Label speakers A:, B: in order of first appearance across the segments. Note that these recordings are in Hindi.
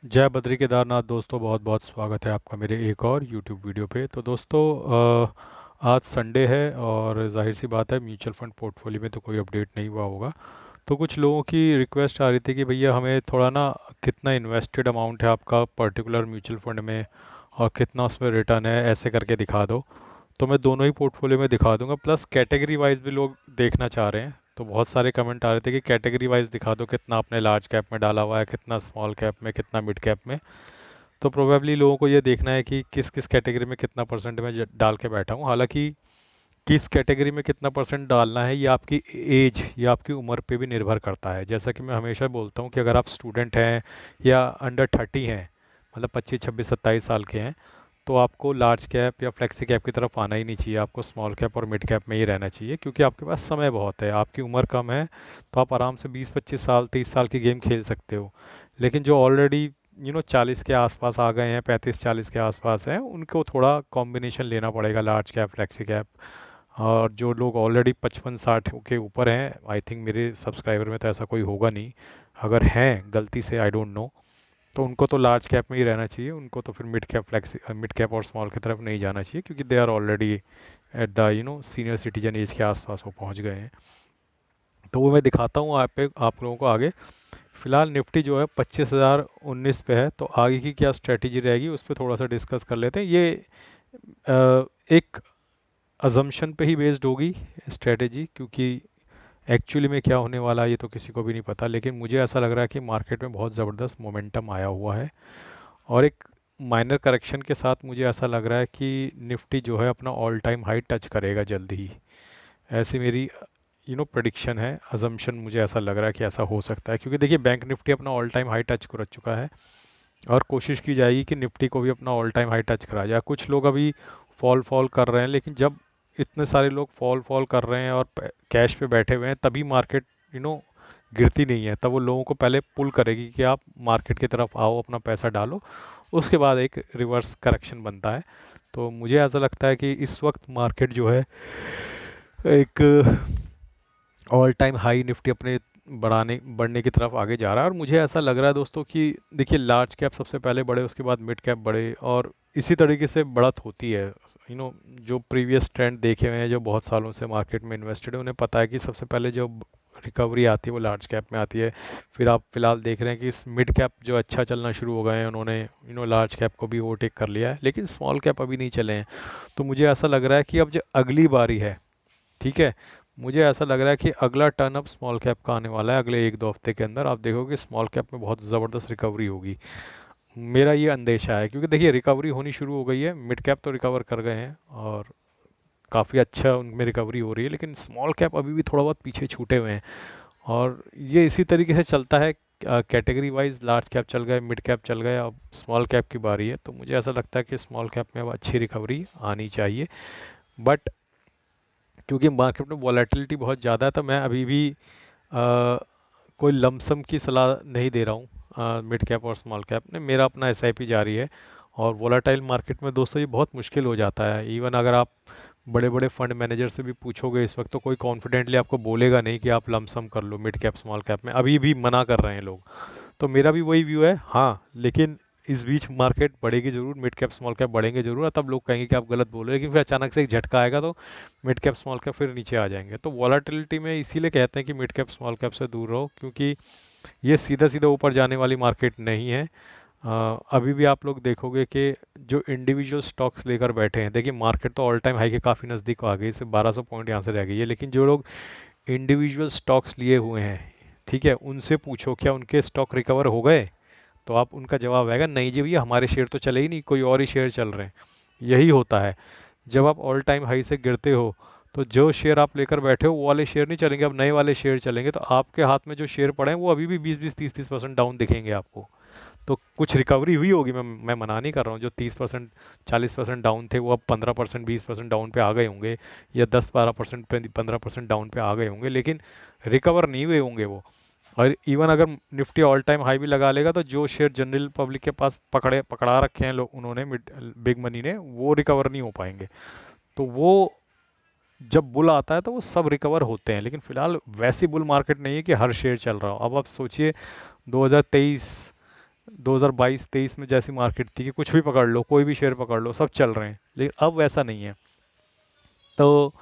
A: जय बद्री केदारनाथ दोस्तों, बहुत बहुत स्वागत है आपका मेरे एक और YouTube वीडियो पे। तो दोस्तों, आज संडे है और जाहिर सी बात है म्यूचुअल फंड पोर्टफोलियो में तो कोई अपडेट नहीं हुआ होगा। तो कुछ लोगों की रिक्वेस्ट आ रही थी कि भैया हमें थोड़ा ना कितना इन्वेस्टेड अमाउंट है आपका पर्टिकुलर म्यूचुअल फंड में और कितना उसमें रिटर्न है, ऐसे करके दिखा दो। तो मैं दोनों ही पोर्टफोलियो में दिखा दूंगा, प्लस कैटेगरी वाइज भी लोग देखना चाह रहे हैं। तो बहुत सारे कमेंट आ रहे थे कि कैटेगरी वाइज दिखा दो, कितना आपने लार्ज कैप में डाला हुआ है, कितना स्मॉल कैप में, कितना मिड कैप में। तो प्रोबेबली लोगों को ये देखना है कि किस किस कैटेगरी में कितना परसेंट मैं डाल के बैठा हूँ। हालांकि किस कैटेगरी में कितना परसेंट डालना है ये आपकी एज या आपकी उम्र पे भी निर्भर करता है। जैसा कि मैं हमेशा बोलता हूँ कि अगर आप स्टूडेंट हैं या अंडर 30 हैं, मतलब 25 26 27 साल के हैं, तो आपको लार्ज कैप या फ्लेक्सी कैप की तरफ आना ही नहीं चाहिए। आपको स्मॉल कैप और मिड कैप में ही रहना चाहिए, क्योंकि आपके पास समय बहुत है, आपकी उम्र कम है। तो आप आराम से 20 25 साल 30 साल की गेम खेल सकते हो। लेकिन जो ऑलरेडी 40 के आसपास आ गए हैं, 35 40 के आसपास हैं, उनको थोड़ा कॉम्बिनेशन लेना पड़ेगा, लार्ज कैप फ्लेक्सी कैप। और जो लोग ऑलरेडी 55 60 के ऊपर हैं, आई थिंक मेरे सब्सक्राइबर में तो ऐसा कोई होगा नहीं। अगर हैं गलती से, आई डोंट नो, तो उनको तो लार्ज कैप में ही रहना चाहिए। उनको तो फिर मिड कैप और स्मॉल की तरफ नहीं जाना चाहिए, क्योंकि they are already at the senior citizen age के आसपास वो पहुंच गए हैं। तो वो मैं दिखाता हूँ आप लोगों को आगे। फिलहाल निफ्टी जो है 25,019 पे है, तो आगे की क्या स्ट्रेटेजी रहेगी उस पर थोड़ा सा डिस्कस कर लेते हैं। ये एक अजम्पशन पे ही बेस्ड होगी स्ट्रेटेजी, क्योंकि एक्चुअली में क्या होने वाला है ये तो किसी को भी नहीं पता। लेकिन मुझे ऐसा लग रहा है कि मार्केट में बहुत ज़बरदस्त मोमेंटम आया हुआ है, और एक माइनर करेक्शन के साथ मुझे ऐसा लग रहा है कि निफ्टी जो है अपना ऑल टाइम हाई टच करेगा जल्दी ही। ऐसी मेरी प्रेडिक्शन है, अजम्पशन। मुझे ऐसा लग रहा है कि ऐसा हो सकता है, क्योंकि देखिए बैंक निफ्टी अपना ऑल टाइम हाई टच कर चुका है, और कोशिश की जाएगी कि निफ्टी को भी अपना ऑल टाइम हाई टच करा जाए। कुछ लोग अभी फॉल फॉल कर रहे हैं, लेकिन जब इतने सारे लोग फॉल फॉल कर रहे हैं और कैश पे बैठे हुए हैं, तभी मार्केट यू नो गिरती नहीं है। तब वो लोगों को पहले पुल करेगी कि आप मार्केट की तरफ आओ, अपना पैसा डालो। उसके बाद एक रिवर्स करेक्शन बनता है। तो मुझे ऐसा लगता है कि इस वक्त मार्केट जो है एक ऑल टाइम हाई निफ्टी अपने बढ़ने की तरफ आगे जा रहा है। और मुझे ऐसा लग रहा है दोस्तों कि देखिए, लार्ज कैप सबसे पहले बढ़े, उसके बाद मिड कैप बढ़े, और इसी तरीके से बढ़त होती है। जो प्रीवियस ट्रेंड देखे हुए हैं, जो बहुत सालों से मार्केट में इन्वेस्टेड है, उन्हें पता है कि सबसे पहले जो रिकवरी आती है वो लार्ज कैप में आती है। फिर आप फिलहाल देख रहे हैं कि इस मिड कैप जो अच्छा चलना शुरू हो गए हैं, उन्होंने लार्ज कैप को भी ओवरटेक कर लिया है, लेकिन स्मॉल कैप अभी नहीं चले हैं। तो मुझे ऐसा लग रहा है कि अब जो अगली बारी है, ठीक है, मुझे ऐसा लग रहा है कि अगला टर्न अप स्मॉल कैप का आने वाला है। अगले 1 2 हफ्ते के अंदर आप देखोगे स्मॉल कैप में बहुत ज़बरदस्त रिकवरी होगी। मेरा ये अंदेशा है, क्योंकि देखिए रिकवरी होनी शुरू हो गई है। मिड कैप तो रिकवर कर गए हैं और काफ़ी अच्छा उनमें रिकवरी हो रही है, लेकिन स्मॉल कैप अभी भी थोड़ा बहुत पीछे छूटे हुए हैं। और ये इसी तरीके से चलता है। कैटेगरी वाइज लार्ज कैप चल गए, मिड कैप चल गए, अब स्मॉल कैप की बारी है। तो मुझे ऐसा लगता है कि स्मॉल कैप में अब अच्छी रिकवरी आनी चाहिए। बट क्योंकि मार्केट में वॉलेटिलिटी बहुत ज़्यादा है, तो मैं अभी भी कोई लमसम की सलाह नहीं दे रहा हूँ मिड कैप और स्मॉल कैप में। मेरा अपना एसआईपी जारी है। और वोलाटाइल मार्केट में दोस्तों ये बहुत मुश्किल हो जाता है। इवन अगर आप बड़े बड़े फंड मैनेजर से भी पूछोगे इस वक्त, तो कोई कॉन्फिडेंटली आपको बोलेगा नहीं कि आप लमसम कर लो मिड कैप स्मॉल कैप में। अभी भी मना कर रहे हैं लोग। तो मेरा भी वही व्यू है, हाँ। लेकिन इस बीच मार्केट बढ़ेगी ज़रूर, मिड कैप स्मॉल कैप बढ़ेंगे ज़रूर, और तब लोग कहेंगे कि आप गलत बोल रहे हैं। लेकिन फिर अचानक से एक झटका आएगा, तो मिड कैप स्मॉल कैप फिर नीचे आ जाएंगे। तो वॉलाटिलिटी में इसीलिए कहते हैं कि मिड कैप स्मॉल कैप से दूर रहो, क्योंकि ये सीधा सीधा ऊपर जाने वाली मार्केट नहीं है। अभी भी आप लोग देखोगे कि जो इंडिविजुअल स्टॉक्स लेकर बैठे हैं, देखिए मार्केट तो ऑल टाइम हाई के काफ़ी नज़दीक आ गई, सिर्फ 1200 पॉइंट यहाँ से रह गई है। लेकिन जो लोग इंडिविजुअल स्टॉक्स लिए हुए हैं, ठीक है, उनसे पूछो क्या उनके स्टॉक रिकवर हो गए। तो आप उनका जवाब आएगा, नहीं जी भैया, हमारे शेयर तो चले ही नहीं, कोई और ही शेयर चल रहे हैं। यही होता है, जब आप ऑल टाइम हाई से गिरते हो, तो जो शेयर आप लेकर बैठे हो वो वाले शेयर नहीं चलेंगे, अब नए वाले शेयर चलेंगे। तो आपके हाथ में जो शेयर पड़े हैं वो अभी भी 20 20 30 30% डाउन दिखेंगे आपको। तो कुछ रिकवरी हुई होगी, मैं मना नहीं कर रहा हूँ। जो 30% 40% डाउन थे, वो अब 15% 20% डाउन पे आ गए होंगे, या 10 12% 15% डाउन पे आ गए होंगे, लेकिन रिकवर नहीं हुए होंगे वो। और इवन अगर निफ्टी ऑल टाइम हाई भी लगा लेगा, तो जो शेयर जनरल पब्लिक के पास पकड़ा रखे हैं लोग, उन्होंने बिग मनी ने, वो रिकवर नहीं हो पाएंगे। तो वो जब बुल आता है तो वो सब रिकवर होते हैं, लेकिन फिलहाल वैसी बुल मार्केट नहीं है कि हर शेयर चल रहा हो। अब आप सोचिए 2023 2022-23 में जैसी मार्केट थी कि कुछ भी पकड़ लो, कोई भी शेयर पकड़ लो, सब चल रहे हैं, लेकिन अब वैसा नहीं है। तो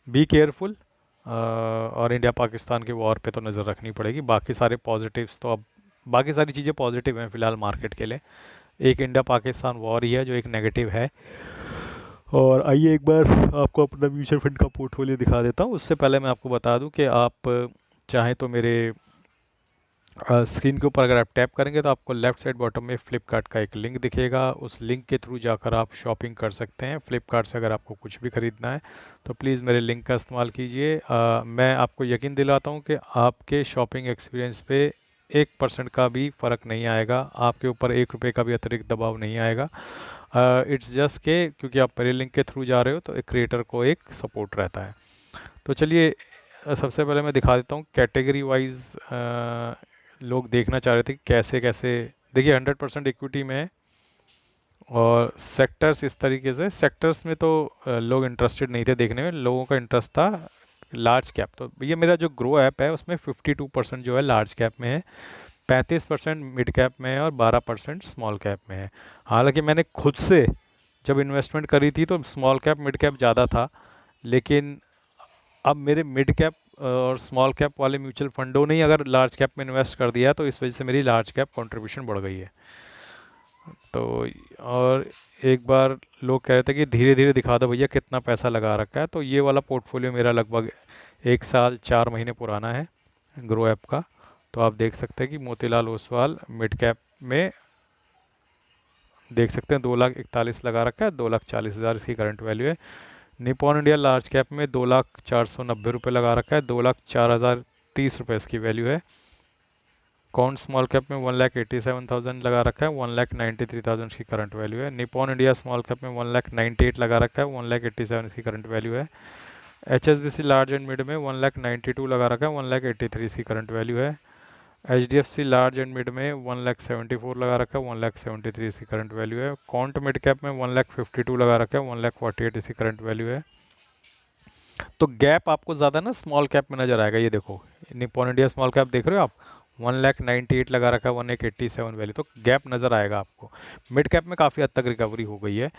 A: बी केयरफुल। और इंडिया पाकिस्तान के वॉर पे तो नज़र रखनी पड़ेगी। बाकी सारे पॉजिटिव्स तो अब, बाकी सारी चीज़ें पॉजिटिव हैं फ़िलहाल मार्केट के लिए। एक इंडिया पाकिस्तान वॉर ही है जो एक नेगेटिव है। और आइए एक बार आपको अपना म्यूचुअल फंड का पोर्टफोलियो दिखा देता हूँ। उससे पहले मैं आपको बता दूँ कि आप चाहें तो मेरे स्क्रीन के ऊपर अगर आप टैप करेंगे तो आपको लेफ़्ट साइड बॉटम में फ़्लिपकार्ट का एक लिंक दिखेगा। उस लिंक के थ्रू जाकर आप शॉपिंग कर सकते हैं फ़्लिपकार्ट से। अगर आपको कुछ भी ख़रीदना है तो प्लीज़ मेरे लिंक का इस्तेमाल कीजिए। मैं आपको यकीन दिलाता हूँ कि आपके शॉपिंग एक्सपीरियंस पे 1% का भी फ़र्क नहीं आएगा, आपके ऊपर 1 रुपये का भी अतिरिक्त दबाव नहीं आएगा। इट्स जस्ट के क्योंकि आप मेरे लिंक के थ्रू जा रहे हो तो एक क्रिएटर को एक सपोर्ट रहता है। तो चलिए सबसे पहले मैं दिखा देता हूँ कैटेगरी वाइज। लोग देखना चाह रहे थे कि कैसे कैसे, देखिए 100% इक्विटी में है। और सेक्टर्स इस तरीके से, सेक्टर्स में तो लोग इंटरेस्टेड नहीं थे देखने में, लोगों का इंटरेस्ट था लार्ज कैप। तो भैया मेरा जो ग्रो ऐप है उसमें 52% जो है लार्ज कैप में है, 35% मिड कैप में है और 12% स्मॉल कैप में है। हालांकि मैंने खुद से जब इन्वेस्टमेंट करी थी तो स्मॉल कैप मिड कैप ज़्यादा था, लेकिन अब मेरे मिड कैप और स्मॉल कैप वाले म्यूचुअल फंडों ने ही अगर लार्ज कैप में इन्वेस्ट कर दिया तो इस वजह से मेरी लार्ज कैप कंट्रीब्यूशन बढ़ गई है। तो और एक बार लोग कह रहे थे कि धीरे धीरे दिखा दो भैया कितना पैसा लगा रखा है, तो ये वाला पोर्टफोलियो मेरा लगभग 1 साल 4 महीने पुराना है ग्रो ऐप का। तो आप देख सकते हैं कि मोतीलाल ओसवाल मिड कैप में देख सकते हैं 2,41,000 लगा रखा है, 2,40,000 इसकी करंट वैल्यू है। निपॉन इंडिया लार्ज कैप में 2,04,90 लगा रखा है, 2,04,030 इसकी वैल्यू है। कौन स्मॉल कैप में 1,87,000 लगा रखा है, 1,93,000 की करंट वैल्यू है। निपॉन इंडिया स्मॉल कैप में 1,98,000 लगा रखा है, 1,87,000 की करंट वैल्यू है। H S B C large and mid में 1,92,000 लगा रखा है, 1,83,000 की करंट वैल्यू है। H D F C large and mid में 1,74,000 लगा रखा है, 1,73,000 इसकी करंट वैल्यू है। कॉन्ट मिड कैप में 1,52,000 लगा रखा है, 1,48,000 इसकी करंट वैल्यू है। तो गैप आपको ज़्यादा ना स्मॉल कैप में नज़र आएगा। ये देखो निपॉन इंडिया स्मॉल कैप देख रहे हो आप, 1,98,000 लगा रखा है, 1,87 वैल्यू, तो गैप नज़र आएगा आपको। मिड कैप में काफ़ी हद तक रिकवरी हो गई है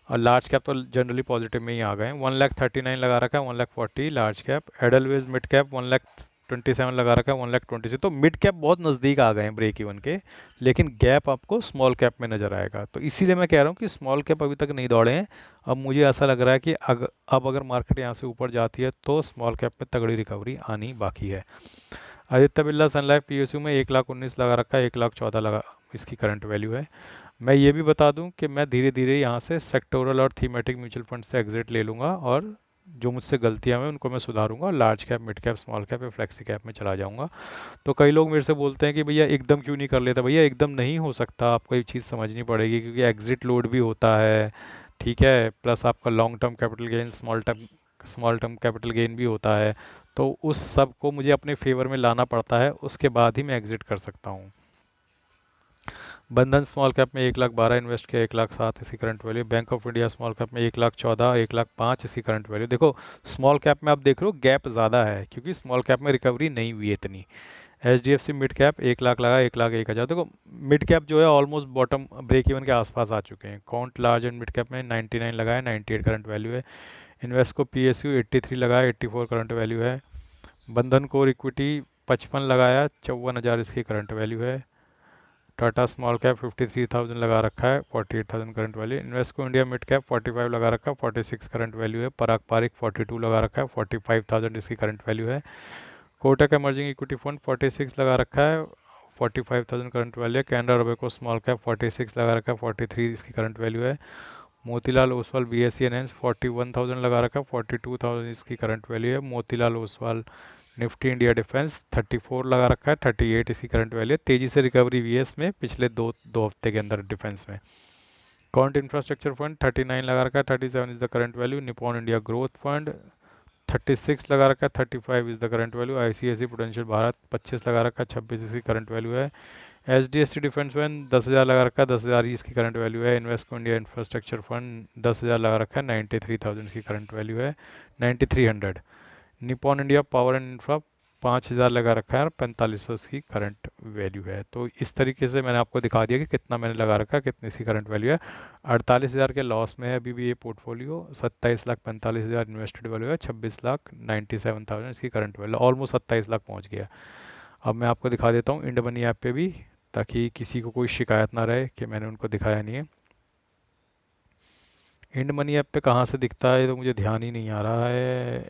A: और लार्ज कैप तो जनरली पॉजिटिव में ही आ गए हैं। 1,39,000 लगा रखा है, 1,40,000 लार्ज कैप। एडलवेज मिड कैप 1,27,000 लगा रखा है, 1,20,000। तो मिड कैप बहुत नज़दीक आ गए हैं ब्रेक इवन के, लेकिन गैप आपको स्मॉल कैप में नज़र आएगा। तो इसीलिए मैं कह रहा हूँ कि स्मॉल कैप अभी तक नहीं दौड़े हैं। अब मुझे ऐसा लग रहा है कि अब अगर मार्केट यहाँ से ऊपर जाती है तो स्मॉल कैप में तगड़ी रिकवरी आनी बाकी है। आदित्य बिरला सन लाइफ पीएसयू में 1,19,000 लगा रखा है, 1,14,000 लगा इसकी करंट वैल्यू है। मैं ये भी बता दूं कि मैं धीरे धीरे यहाँ से सेक्टोरल और थीमेटिक म्यूचुअल फंड से एग्जिट ले लूँगा और जो मुझसे गलतियाँ हैं उनको मैं सुधारूंगा, large cap mid cap small cap या फ्लेक्सी कैप में चला जाऊँगा। तो कई लोग मेरे से बोलते हैं कि भैया एकदम क्यों नहीं कर लेता। भैया एकदम नहीं हो सकता, आपको एक चीज़ समझनी पड़ेगी, क्योंकि एग्जिट लोड भी होता है, ठीक है, प्लस आपका long term capital gain, small term capital gain भी होता है। तो उस सब को मुझे अपने फेवर में लाना पड़ता है, उसके बाद ही मैं एग्जिट कर सकता हूँ। बंधन स्मॉल कैप में 1,12,000 इन्वेस्ट किया, 1,07,000 इसकी current value. Bank of India small cap में 1,14,000, 1,05,000 इसकी करंट वैल्यू। देखो स्मॉल कैप में आप देख रहे हो गैप ज़्यादा है क्योंकि स्मॉल कैप में रिकवरी नहीं हुई है इतनी। H D F C mid cap 1,00,000 लगा, 1,01,000। देखो मिड कैप जो है ऑलमोस्ट बॉटम ब्रेक इवन के आसपास आ चुके हैं। Count large and mid cap में 99 लगा है, 98 करंट वैल्यू है। इन्वेस्को पी एस यू 83 लगा है, 84 करंट वैल्यू है। बंधन कोर इक्विटी 55 लगाया, 54,000 इसकी करंट वैल्यू है। टाटा स्मॉल कैप 53,000 लगा रखा है, 48,000 current value. Invesco India mid cap 45 लगा रखा है, 46 करंट वैल्यू है। पराग पारिक 42 लगा रखा है, 45,000 इसकी करंट वैल्यू है। कोटक इमर्जिंग इक्विटी फंड 46 लगा रखा है, 45,000 करंट वैल्यू है। कैनरा रोबेको स्मॉल कैप 46 लगा रखा है, 43 इसकी करंट वैल्यू है। Motilal Oswal B S C एनएंस 41,000 लगा रखा है, 42,000 इसकी करंट वैल्यू है। Motilal Oswal nifty India defence 34 लगा रखा है, 38 इसकी करंट वैल्यू है। तेज़ी से रिकवरी हुई है इसमें पिछले दो हफ्ते के अंदर डिफेंस में। कॉन्ट इंफ्रास्ट्रक्चर फंड 39 लगा रखा है, 37 is the current value. Nippon India growth fund 36 लगा रखा है, 35 is the current value. ICICI prudential Bharat 25 लगा रखा है, 26 इसकी करंट वैल्यू है। H D F C defence fund 10,000 लगा रखा है, 10,000 ही इसकी करंट वैल्यू है। इन्वेस्टको इंडिया इंफ्रास्ट्रक्चर फंड 10,000 लगा रखा है, 93,000 की करंट वैल्यू है, 9300। Nippon India power and infra 5,000 लगा रखा है और 4500 इसकी करंट वैल्यू है। तो इस तरीके से मैंने आपको दिखा दिया कि कितना मैंने लगा रखा है, कितनी इसकी करंट वैल्यू है। 48,000 के लॉस में है अभी भी ये पोर्टफोलियो। 27,45,000 इन्वेस्टेड वैल्यू है। 26,97,000 इसकी करंट वैल्यू, ऑलमोस्ट 27 लाख पहुँच गया। अब मैं आपको दिखा देता हूँ इंड मनी ऐप पे भी, ताकि किसी को कोई शिकायत ना रहे कि मैंने उनको दिखाया नहीं है। इंड मनी ऐप पे कहाँ से दिखता है तो मुझे ध्यान ही नहीं आ रहा है।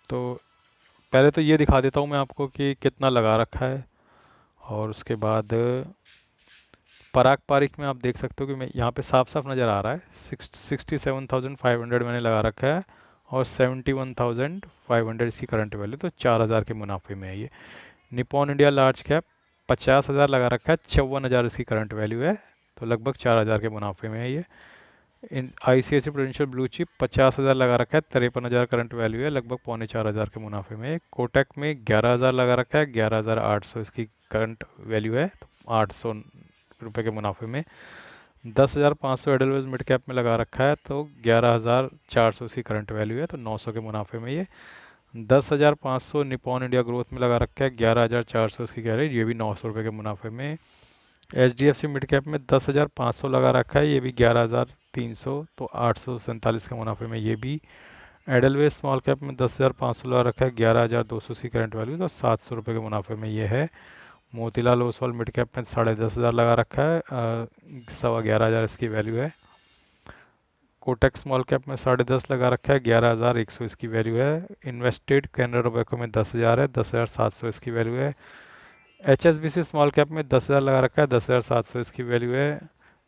A: तो पहले तो ये दिखा देता हूँ मैं आपको कि कितना लगा रखा है, और उसके बाद पराग पारिक में आप देख सकते हो कि मैं यहाँ पे साफ साफ नज़र आ रहा है 67,500 मैंने लगा रखा है, और 71,500 इसकी करंट वैल्यू, तो 4,000 के मुनाफे में है ये। निपॉन इंडिया लार्ज कैप 50,000 लगा रखा है, 54,000 इसकी करंट वैल्यू है, तो लगभग 4,000 के मुनाफे में है ये। इन ICICI प्रूडेंशियल ब्लू चिप 50,000 लगा रखा है, 53,000 करंट वैल्यू है, लगभग 3,400 के मुनाफे में। कोटक में 11,000 लगा रखा है, 11,800 इसकी करंट वैल्यू है, तो 800 रुपये के मुनाफे में। 10,500 एडलवेज मिड कैप में लगा रखा है, तो 11,400 इसकी करंट वैल्यू है, तो 900 के मुनाफे में ये। 10,500 निपॉन इंडिया ग्रोथ में लगा रखा है, 11,400 इसकी कह रही है, ये भी 900 रुपये के मुनाफे में। HDFC मिड कैप में 10,500 लगा रखा है, ये भी 11,300, तो 847 के मुनाफे में ये भी। एडलवेज स्मॉल कैप में 10,500 लगा रखा है, 11,200 सी करंट वैल्यू, तो 700 रुपये के मुनाफे में ये है। मोतीलाल ओसवाल मिड कैप में 10,500 लगा रखा है, 11,1500 इसकी वैल्यू है। कोटक स्मॉल कैप में 10.5 लगा रखा है, 11,100 इसकी वैल्यू है। इन्वेस्टेड कैनरा रोबेको में 10,000 है, 10,700 इसकी वैल्यू है। HSBC स्मॉल कैप में 10,000 लगा रखा है, 10,700 इसकी वैल्यू है।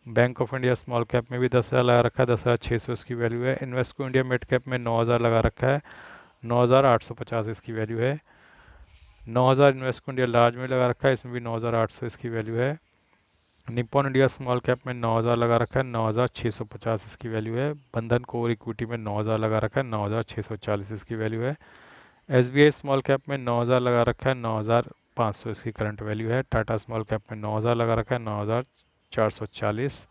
A: Bank of India small cap में भी 10,000 लगा रखा है, 10,600 इसकी वैल्यू है। इन्वेस्को इंडिया मिड कैप में 9,000 लगा रखा है, 9,850 इसकी वैल्यू है। 9,000 इन्वेस्को इंडिया लार्ज में लगा रखा है, इसमें भी 9,800 इसकी वैल्यू है। निपॉन इंडिया स्मॉल कैप में 9,000 लगा रखा है, 9,650 इसकी वैल्यू है। बंधन कोर इक्विटी में 9,000 लगा रखा है, 9,640 इसकी वैल्यू है। SBI स्मॉल कैप में 9,000 लगा रखा है, 9,500 इसकी करंट वैल्यू है। टाटा स्मॉल कैप में 9,000 लगा रखा है, 9,440।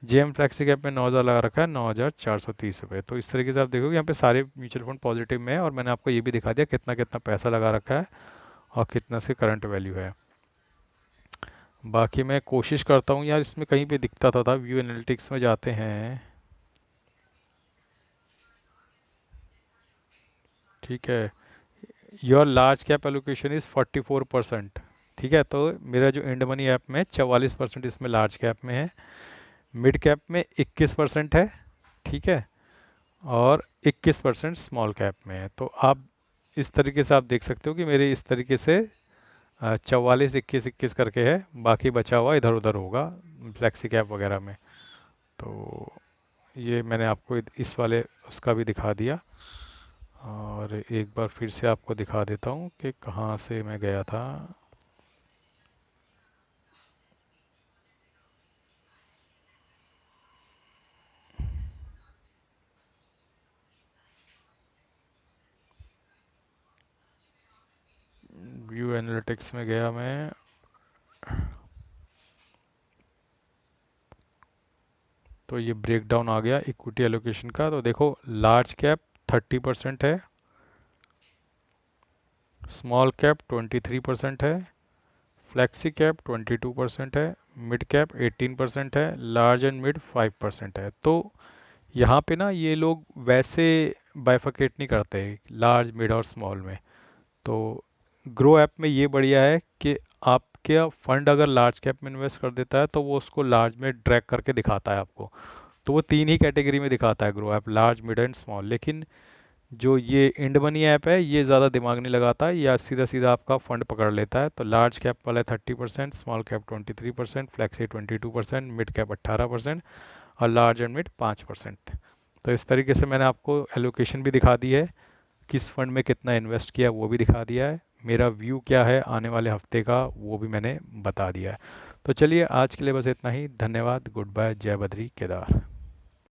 A: JM फ्लेक्सी कैप में 9,000 लगा रखा है, 9,430 रुपये। तो इस तरीके से आप देखोगे यहाँ पे सारे म्यूचुअल फंड पॉजिटिव में है, और मैंने आपको ये भी दिखा दिया कितना कितना पैसा लगा रखा है और कितना से करंट वैल्यू है। बाकी मैं कोशिश करता हूँ यार, इसमें कहीं पे दिखता था व्यू एनालिटिक्स में जाते हैं, ठीक है। Your large cap allocation is 44%, ठीक है। तो मेरा जो इंड मनी ऐप में 44% इसमें लार्ज कैप में है, मिड कैप में 21% है, ठीक है, और 21% स्मॉल कैप में है। तो आप इस तरीके से आप देख सकते हो कि मेरे इस तरीके से 44 21 21 करके है, बाकी बचा हुआ इधर उधर होगा फ्लेक्सी कैप वगैरह में। तो ये मैंने आपको इस वाले उसका भी दिखा दिया, और एक बार फिर से आपको दिखा देता हूँ कि कहाँ से मैं गया था। व्यू एनालिटिक्स में गया मैं, तो ये ब्रेक डाउन आ गया इक्विटी एलोकेशन का। तो देखो लार्ज कैप 30% है, स्मॉल कैप 23% है, फ्लेक्सी कैप 22% है, मिड कैप 18% है, लार्ज एंड मिड 5% है। तो यहाँ पे ना ये लोग वैसे बाइफिकेट नहीं करते लार्ज मिड और स्मॉल में। तो ग्रो ऐप में ये बढ़िया है कि आपके फंड अगर लार्ज कैप में इन्वेस्ट कर देता है तो वो उसको लार्ज में ड्रैग करके दिखाता है आपको। तो वो तीन ही कैटेगरी में दिखाता है grow app, large mid and small. लेकिन जो ये इंड मनी ऐप है ये ज़्यादा दिमाग नहीं लगाता, या सीधा सीधा आपका फंड पकड़ लेता है। तो लार्ज कैप वाला 30%, small cap 23%, flexi 22%, mid cap 18%, और लार्ज एंड मिड 5%। तो इस तरीके से मैंने आपको एलोकेशन भी दिखा दी है, किस फंड में कितना इन्वेस्ट किया वो भी दिखा दिया है, मेरा व्यू क्या है आने वाले हफ्ते का वो भी मैंने बता दिया है। तो चलिए आज के लिए बस इतना ही। धन्यवाद, गुड बाय, जय बद्री केदार।